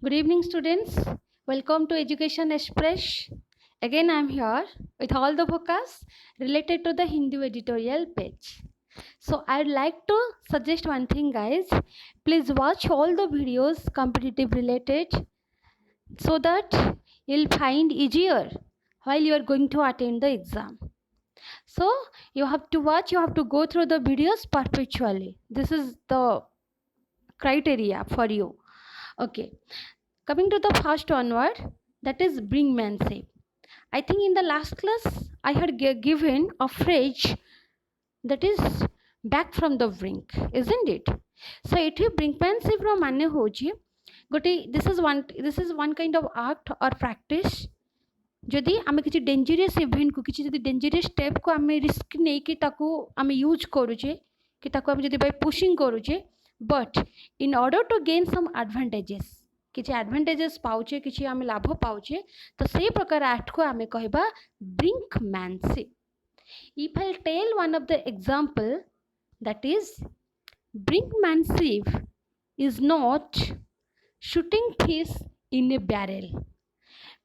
Good evening, students. Welcome to Education Express. Again, I am here with all the focus related to the Hindu editorial page. So, I'd like to suggest one thing, guys. Please watch all the videos competitive related so that you'll find easier while you are going to attend the exam. So, you have to watch, you have to go through the videos perpetually. This is the criteria for you. Okay. Coming to the first onward, that is brinkmanship. I think in the last class I had given a phrase that is back from the brink, isn't it? So it brinkmanship ro mane hoji gote this is one kind of act or practice जदि आम कि dangerous event को किसी dangerous step को आम risk नहीं कि आम यूज करुचे कि बाय पुशिंग करुचे but in order to gain some advantages किसी एडवांटेजेस पाउचे किसी आम लाभ पाउचे तो से प्रकार एक्ट को आम कहबा brinkmanship. If I'll tell one of the example, that is brinkmanship is not shooting fish in a barrel.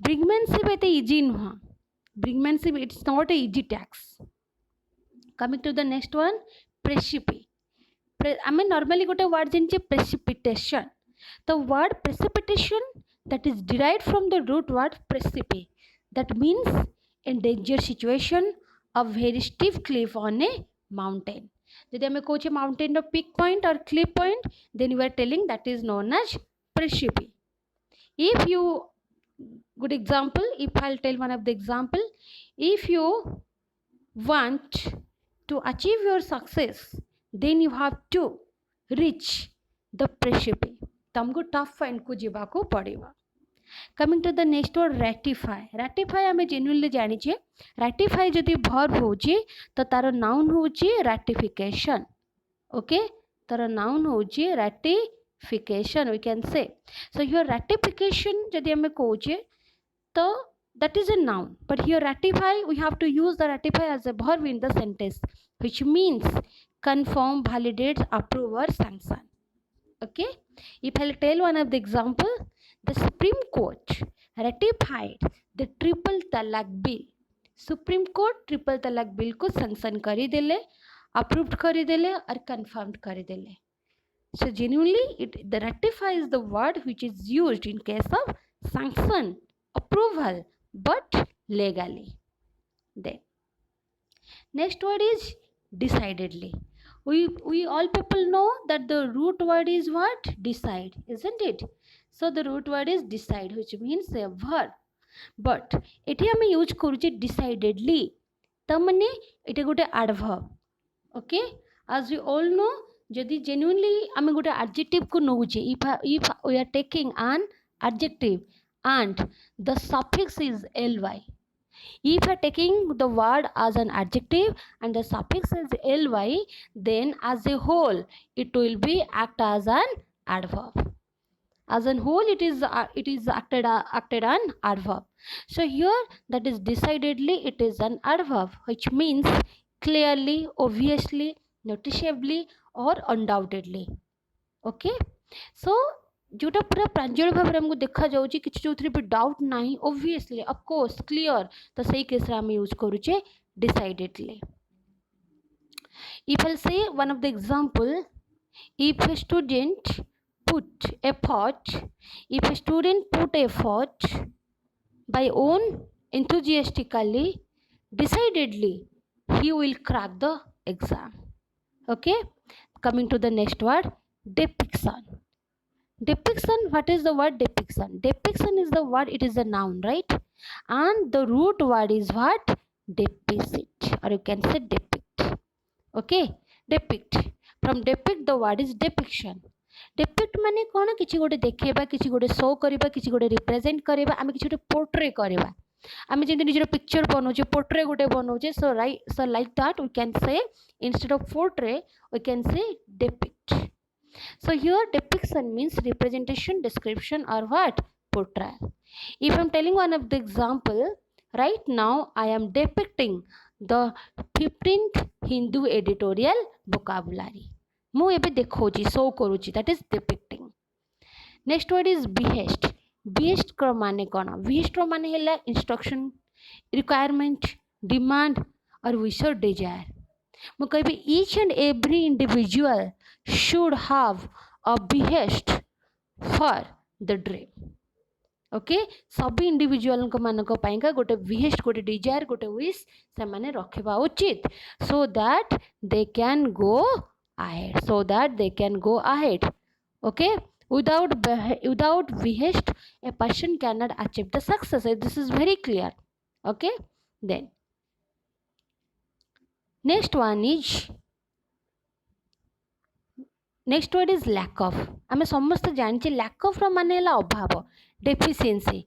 Brinkmanship is easy nuha. Brinkmanship it's not a easy task. Coming to the next one, precipitate. I mean normally got a word in precipitation. The word precipitation that is derived from the root word precipitate. That means a danger situation, a very steep cliff on a mountain. If we coach a mountain of peak point or cliff point, then we are telling that is known as precipitate. If you, good example, if I'll tell one of the example, if you want to achieve your success, then you have to reach the precipice. तुमको tough find को जीवा को पड़ेगा. Coming to the next word ratify. Ratify आम genuinely जानिचे ratify जदि verb होची तो तार नाउन होची रैटिफिकेशन. ओके तार नाउन होची ratification we can say. So here ratification जदि आम कहूचे तो that is a noun, but here ratify we have to use the ratify as a verb in the sentence, which means confirm, validate, approve or sanction. Okay, if I'll tell one of the example, the Supreme Court ratified the triple talaq bill. Supreme Court triple talaq bill को sanction करी देले, approved करी देले और confirmed करी देले. So genuinely the ratify is the word which is used in case of sanction, approval, but legally. Then next word is decidedly. We all people know that the root word is what? Decide, isn't it? So the root word is decide, which means a verb. But एठी हम use करूचे decidedly. तमने एटे गोटे adverb. Okay, as we all know, जदि genuinely आम गोटे adjective को नौचे, if we are taking an adjective and the suffix is ly, if you are taking the word as an adjective and the suffix is ly, then as a whole it will be act as an adverb. As a whole it is acted an adverb. So here that is decidedly it is an adverb, which means clearly, obviously, noticeably or undoubtedly. Okay, so जोटा पूरा प्रांजल भाव आमको देखा जाउची किछि जोथरे भी doubt नाही, obviously of course clear, तो सही केस रे हम यूज करूचे decidedly. If I'll say one of the example, if a student put effort, if a student put effort by own enthusiastically, decidedly he will crack the exam. Okay, coming to the next word, depiction. Depiction, what is the word depiction? Depiction is the word, it is a noun, right? And the root word is what? Depict, or you can say depict. Okay, depict. From depict the word is depiction. Depict माने कौन? किसी गोटे देखेबा, किसी गोटे show करिबा, किसी गोटे represent करिबा, आमे किसी गोटे पोर्ट्रे करिबा. आमे जेंति निजर पिक्चर बनौचे, पोर्ट्रे गोटे बनौचे, so like that we can say, instead of portray we can say depict. So here depiction means representation, description or what? Portrayal. If I am telling one of the example, right now I am depicting the 15th Hindu editorial vocabulary. ମୁଁ ଏବେ ଦେଖଉଛି, show କରୁଛି, that is depicting. Next word is behest behest क माने कौन behest र माने है instruction requirement demand और विश और डिजायर मु कहबी each and every individual should have a behest for the dream okay सब इंडिविजुअल मानक गोटे विहेस्ट गोटे डिजायर गोटे विश से माने रखा उचित so that they can go ahead okay without behest a person cannot achieve the success. This is very clear. Okay, then next word is lack of. आम समस्त जानी lack of माने अभाव डेफिशिएंसी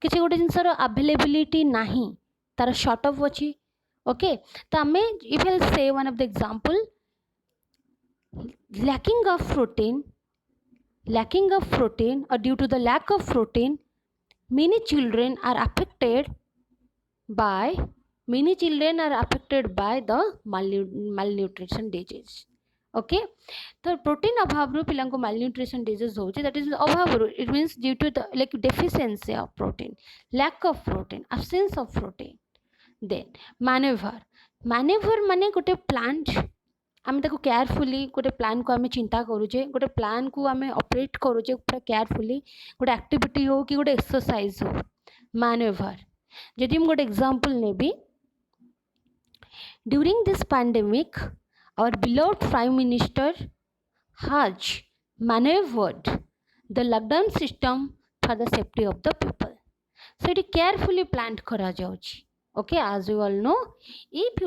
किसी गोटे जिनसर अवेलेबिलिटी नहीं तार शॉर्ट ऑफ अच्छी ओके तो आम इफ आई से one of the example lacking of protein or due to the lack of protein many children are affected by the malnutrition disease okay तो प्रोटीन अभाव पिला मालन्यूट्रिशन डिजीज हो that is अभाव it means due to the like deficiency of protein lack of protein absence of protein then मैनेवर माने गोटे plant आम ताको केयरफुली गोटे प्लान को आम चिंता करुचे गोटे प्लान को आम ऑपरेट करुचे पूरा केयरफुली गोटे एक्टिविटी हो कि गोटे एक्सरसाइज हो मैनेवर जदि मैं गोटे example navy during this pandemic our beloved prime minister has maneuvered the lockdown system for the safety of the people so it carefully planned kara jauchi okay as you all know if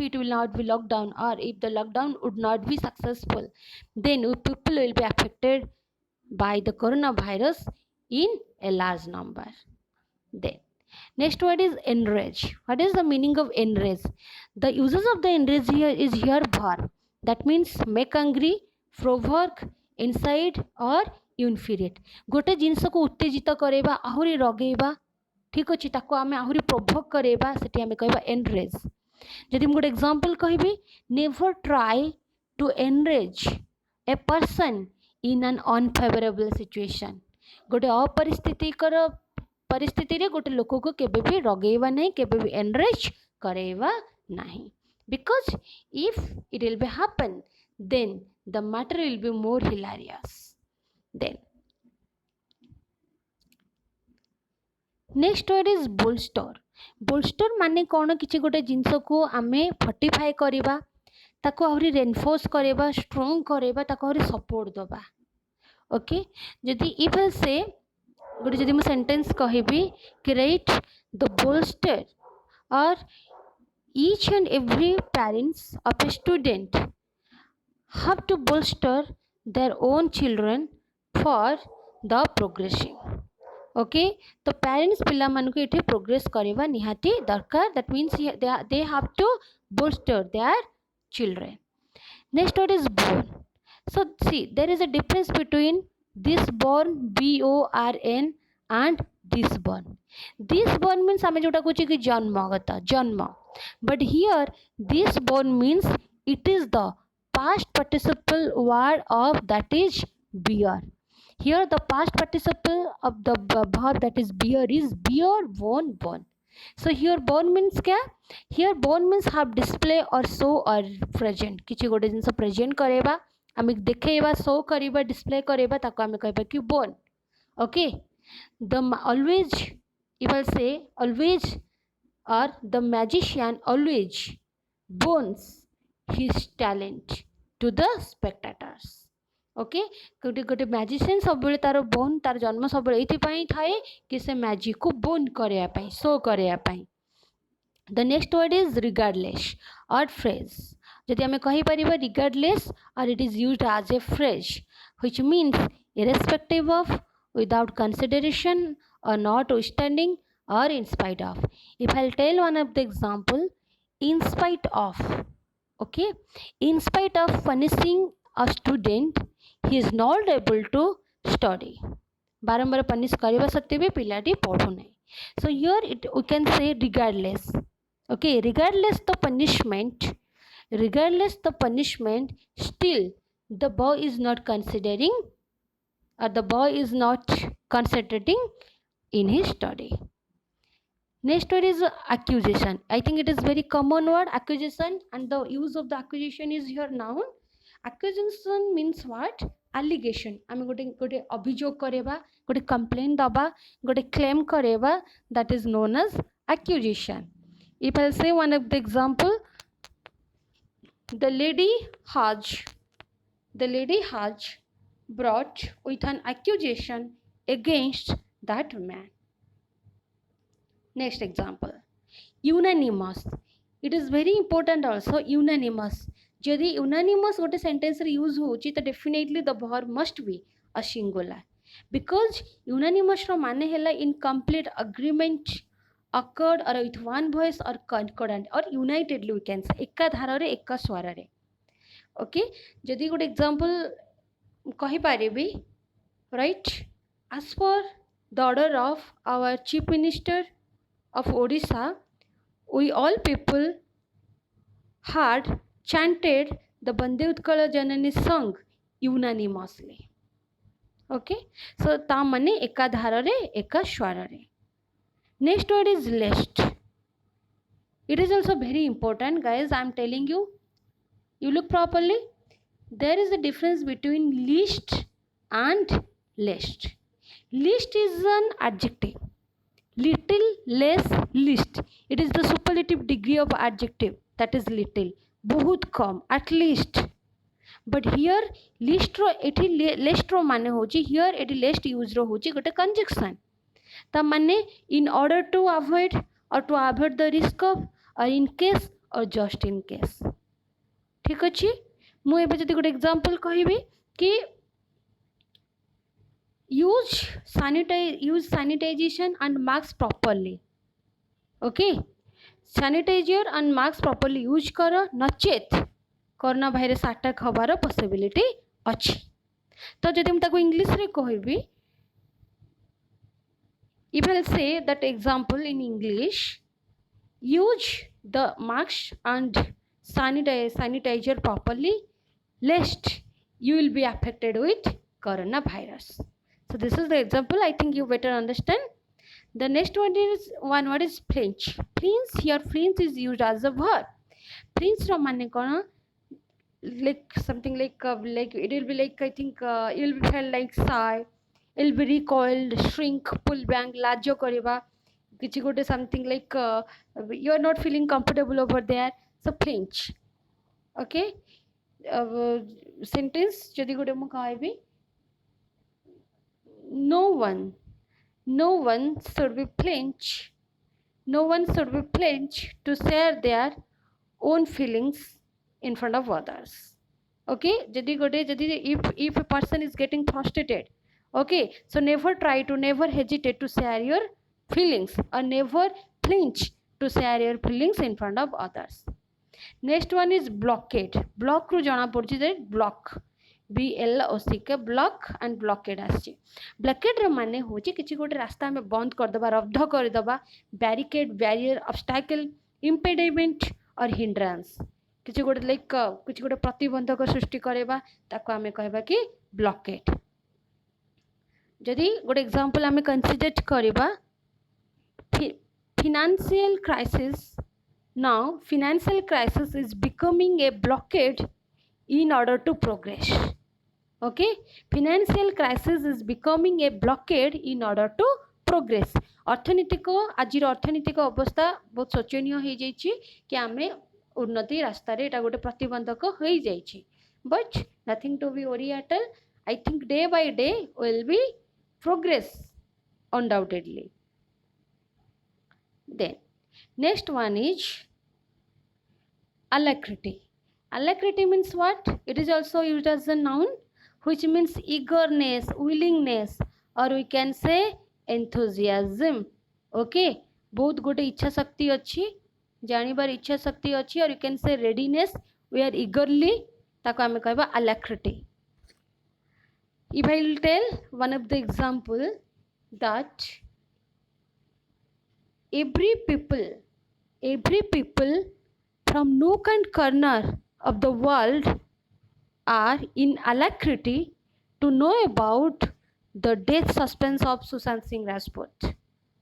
it will not be locked down or if the lockdown would not be successful then people will be affected by the coronavirus in a large number then next word is enrage. What is the meaning of enrage? The uses of the enrage here is here verb. That means make angry, provoke, incite or infuriate. गोटे जिनस को उत्तेजित करेबा आहुरी रगेबा ठीक अच्छे ताको आमे आहुरी provoke करेबा सेठी आमे कहबा enrage. जदि हम गोटे एग्जांपल कहबी never try to enrage a person in an unfavorable situation. गोटे अपरिस्थितिकर परिस्थिति रे गोटे लोक को केबे भी रगेबा नहीं केबे भी एनरेज करेबा नहीं because if it will be happen then the matter will be more hilarious then next word is bolster माने कौन किसी गोटे जिनस को आमे फोर्टिफाई करबा ताको आहुरी रेनफोर्स करबा स्ट्रांग करबा ताको आहुरी सपोर्ट दबा ओके जदि इफ आई से गोटे जदि मुझे सेंटेंस कहबी कि राइट द बोल्स्टर और each and every parents of a student have to bolster their own children for the progressing okay तो पेरेंट्स पिला मानक ये प्रोग्रेस करवा निहाती दरकार that means they have to bolster their children next word is born so see there is a difference between this born born and this born means आमे जोटा कुछ कि जन्मगत जन्म but here this born means it is the past participle word of that is bear here the past participle of the verb that is bear is bear born so here born means क्या here born means have display or show or present किछि गोटे जिनस present करेबा आमे देखेबा show करिबा display करिबा ताको आमे कहबा कि born okay the always if I say always और the magician always bones his talent to the spectators okay गोटे गोटे मैजिशियन सब तार बोन तार जन्म सब ये थाए कि से मैजिक को बोन करने शो करने the next word is regardless और फ्रेज जदि आमे कहि परिबा रिगार्डलेस और it is used as a phrase which means irrespective of without consideration or notwithstanding or in spite of if I'll tell one of the example in spite of okay in spite of punishing a student he is not able to study बारंबार punish करबा सत्ते भी पिलाटी पढ़ु नै so here it we can say regardless okay regardless the punishment still the boy is not considering or the boy is not concentrating in his study. Next word is accusation. I think it is very common word, accusation, and the use of the accusation is here noun. Accusation means what? Allegation. आम गोटे अभियोग करेबा, गोटे complaint दबा, गोटे claim करेबा, that is known as accusation. If I say one of the example, the lady has brought with an accusation against that man. Next example, unanimous. It is very important also, unanimous. Jodi unanimous gote sentence re use hochi to definitely the verb must be a singular, because unanimous ro mane hela in complete agreement occurred or with one voice or concordant or unitedly we can say eka dharare eka swarare. Okay, jodi gote example kahi paribi, right? As per the order of our chief minister of Odisha, we all people had chanted the Bande Utkala Janani song unanimously. Okay, so ta mane eka dharare eka shwarare. Next word is lest. It is also very important, guys. I am telling you, you look properly. There is a difference between least and lest. Least is an adjective. Little, less, least. It is the superlative degree of adjective, that is little. बहुत कम, at least. But here least रो एठी least रो माने होची, here एठी least use रो होची गोटे conjunction. ता माने in order to avoid or to avoid the risk of or in case or just in case. ठीक अछि. मु एबे जदि गोटे example कहिबी कि use sanitization and masks properly. Okay, sanitizer and masks properly use करो, नचेत कोरोना भाइरस अटैक हबार possibility अछि. तो जदि हम ताको इंग्लिश रे कहबी, if I say that example in English, use the mask and sanitizer properly, lest you will be affected with coronavirus. So this is the example. I think you better understand. The next one word is flinch. Flinch, here flinch is used as a verb. Flinch ro mane kono, like something like it will be like, I think it will be felt like sigh, it will be recoiled, shrink, pull back, lajo kariba, kichi gote something like you are not feeling comfortable over there, so flinch. Okay, sentence jodi gote mu kaibi, no one should be flinch to share their own feelings in front of others. Okay, if a person is getting frustrated, okay, so never hesitate to share your feelings or never flinch to share your feelings in front of others. Next one is blockade. Block ru jana porchi that block, BLOCK, block and blockade आछि. Blockade रो माने होछि किछि गोटे रास्ता में बंद कर दबा, रब्ध कर दबा, barricade, barrier, obstacle, impediment और hindrance. किछि गोटे लाइक किछि गोटे प्रतिबंधक सृष्टि करेबा ताको आमे कहबा कि blockade. जदि गोटे एग्जांपल आमे कंसीडर करिबा, financial crisis. Now financial crisis is becoming a blockade in order to progress. Okay, financial crisis is becoming a blockade in order to progress. अर्थनीतिक आज अर्थनीतिक अवस्था बहुत शोचनीय हो जाइछि कि आमे उन्नति रास्ता रे एटा गोटे प्रतिबंधक हो जाइछि. But nothing to be worry at all. I think day by day will be progress undoubtedly. Then next one is alacrity. Alacrity means what? It is also used as a noun, which means eagerness, willingness, or we can say enthusiasm. Okay, बहुत गोटे इच्छा शक्ति अच्छी, जानिबार इच्छा शक्ति अच्छी, और you can say readiness, we are eagerly, ताको आमे कहबा alacrity. If I will tell one of the example that every people from nook and corner of the world are in alacrity to know about the death suspense of Sushant Singh Rajput.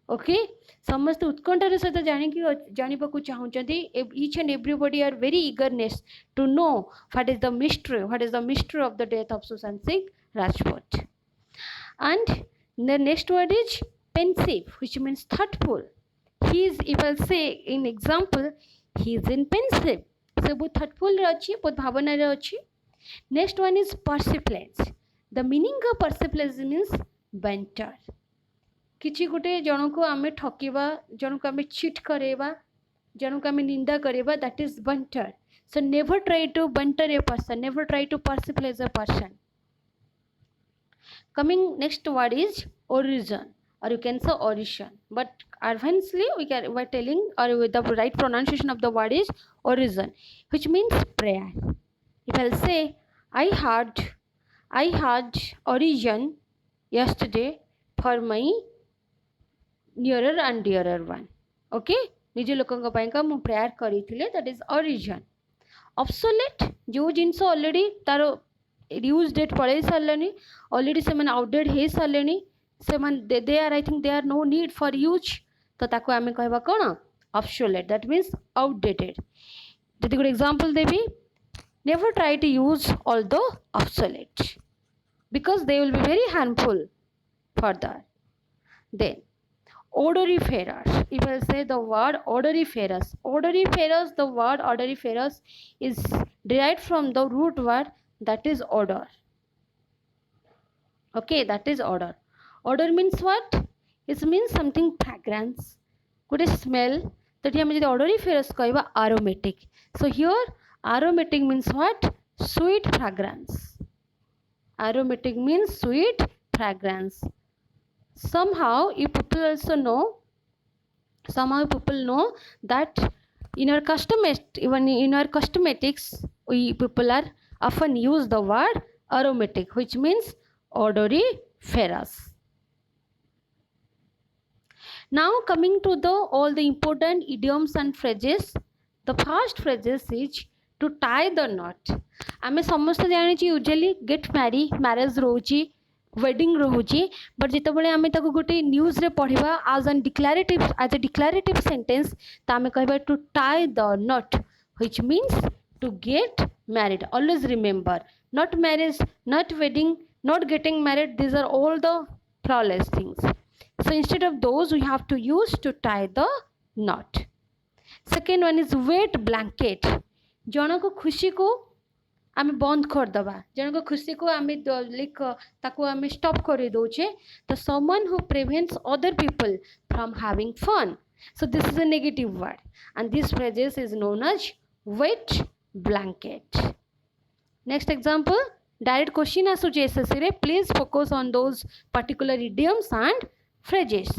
Okay, समस्त उत्कंठार सहित जानिबाकू चाहूचंती. Each and everybody are very eagerness to know what is the mystery of the death of Sushant Singh Rajput. And the next word is pensive, which means thoughtful. He is, if I'll say in example, he is in pensive. So both thoughtful रे अच्छी, both भावना रे अच्छी. Next one is persiflage. The meaning of persiflage means banter. किछि गोटे जनको आमे ठकीबा, जनको आमे चीट करेबा, जनको आमे निंदा करेबा, that is banter. So never try to banter a person, never try to persiflage a person. Coming next word is origin, or you can say origin, but advancedly we're telling, or with the right pronunciation of the word is origin, which means prayer. If I'll say I had origin yesterday for my nearer and dearer one. Okay, निज लोकंक पाइका मु prayer करिथिले, that is origin. Obsolete, जो जिनस already तार use डेट पड़े सारे, ऑलरेडी से आउटडेट हो सारे, से they are, I think they are no need for use, तो ताको आमे कहबा कोन ऑब्सोलेट, दैट मीन्स आउटडेटेड. जदि गोटे एग्जांपल देबी, never try to use all the obsolete because they will be very harmful further. Then odoriferous, if I say the word odoriferous, the word odoriferous is derived from the root word that is odor. Okay, that is odor. Odor means what? It means something fragrance, good smell. That here we odoriferous कहबा aromatic. So here aromatic means what? Sweet fragrance. Aromatic means sweet fragrance. Somehow you people also know, people know that in our even in our cosmetics, we people are often use the word aromatic, which means odoriferous. Now coming to the all the important idioms and phrases. The first phrases is to tie the knot. आमे समस्त जानी usually get marriage रोची, wedding रोची, but जिते बड़े आमे ताको गोटे न्यूज रे पढ़िबा एज ए डिक्लेरेटिव सेंटेंस, तो आमे कहबा to tie the knot, which means to get married. Always remember, not marriage, not wedding, not getting married, these are all the flawless things. So instead of those we have to use to tie the knot. Second one is wet blanket. जनक खुशी को आमे बंद कर दबा, जनक खुशी को आमे like ताको आमे स्टॉप कर दोचे, तो someone who prevents other people from having fun. So this is a negative word, and this phrase is known as wet blanket. Next example, direct question आसुचे SSC रे, please focus on those particular idioms and phrases.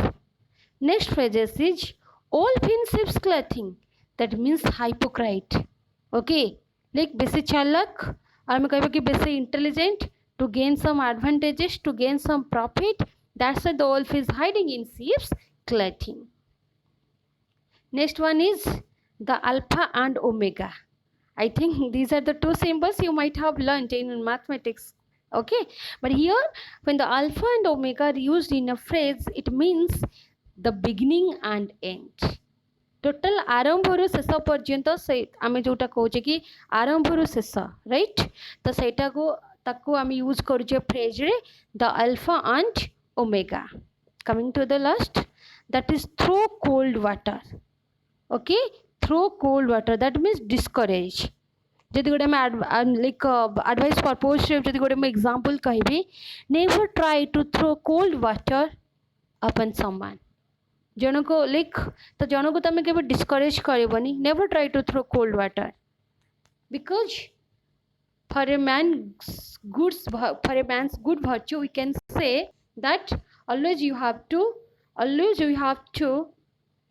Next phrases is all thin sheep's clothing, that means hypocrite. Okay, like basic chalak, or मैं कहबा कि basic intelligent, to gain some advantages, to gain some profit. That's why the wolf is hiding in sheep's clothing. Next one is the alpha and omega. I think these are the two symbols you might have learned in mathematics. Okay, but here when the alpha and omega are used in a phrase, it means the beginning and end. Total आरंभ रु शेष पर्यंत से आमे जोटा कहूचे कि आरंभ रु शेष, राइट, तो सेटा को ताको आमे यूज करूचे फ्रेज रे the alpha and omega. Coming to the last, that is throw cold water. Okay, throw cold water, that means discourage. जदि गोटे लाइक एडवाइस पर्पज जदि गोटे मैं एग्जांपल कहबी, never try to throw cold water upon someone. जनक like तो जनक तुम के डिस्करेज करबनी, never try to throw cold water, because for a man's good virtue we can say that always you have to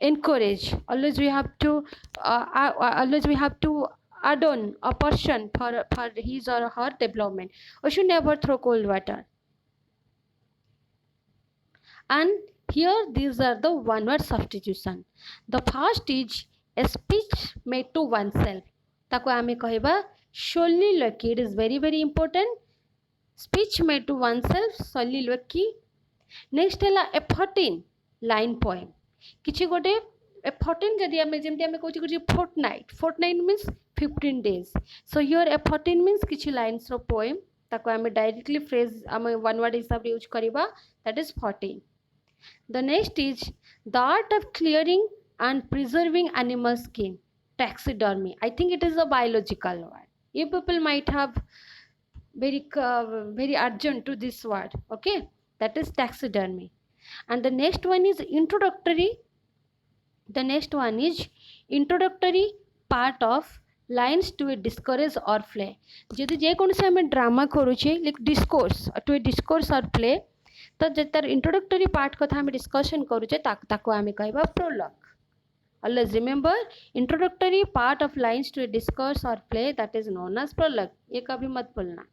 encourage, always we have to add on a person for his or her development. We should never throw cold water. And here these are the one word substitution. The first is a speech made to oneself. ताको आमे कहबा solely look. It is very important. speech made to oneself soliloquy. Next है a 14 line poem किछि गोटे a 14 जदि आमे जेमति आमे कहूछि कि fortnight means 15 days. So here a 14 means किछि lines रो poem ताको आमे directly phrase आमे one word हिसाब रे यूज करिबा, that is 14. The next is the art of clearing and preserving animal skin, taxidermy. I think it is a biological word. You people might have very urgent to this word. Okay, that is taxidermy. And the next one is introductory. The next one is introductory part of lines to a discourse or play. जदि जे कौन से हमें drama करूचे like discourse to a discourse or play, तो जब introductory part कथा आम discussion करूचे ताको आम कहबा prologue. Always remember, introductory part of lines to a discourse or play, that is known as prologue. ये कभी मत भूलना.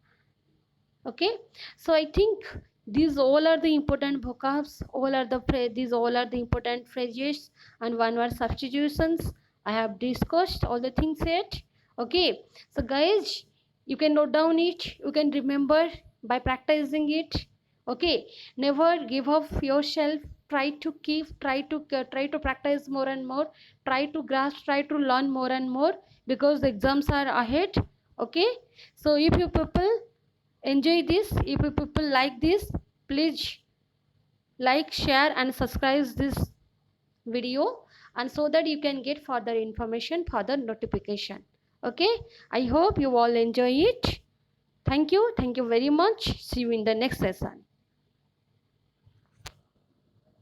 Okay, so I think these all are the important vocabs, these all are the important phrases and one word substitutions. I have discussed all the things yet. Okay, so guys, you can note down it, you can remember by practicing it. Okay, never give up yourself. Try to practice more and more. Try to grasp, try to learn more and more, because the exams are ahead. Okay, so if you people enjoy this, if you people like this, please like, share and subscribe this video, and so that you can get further information, further notification. Okay, I hope you all enjoy it. Thank you very much. See you in the next session.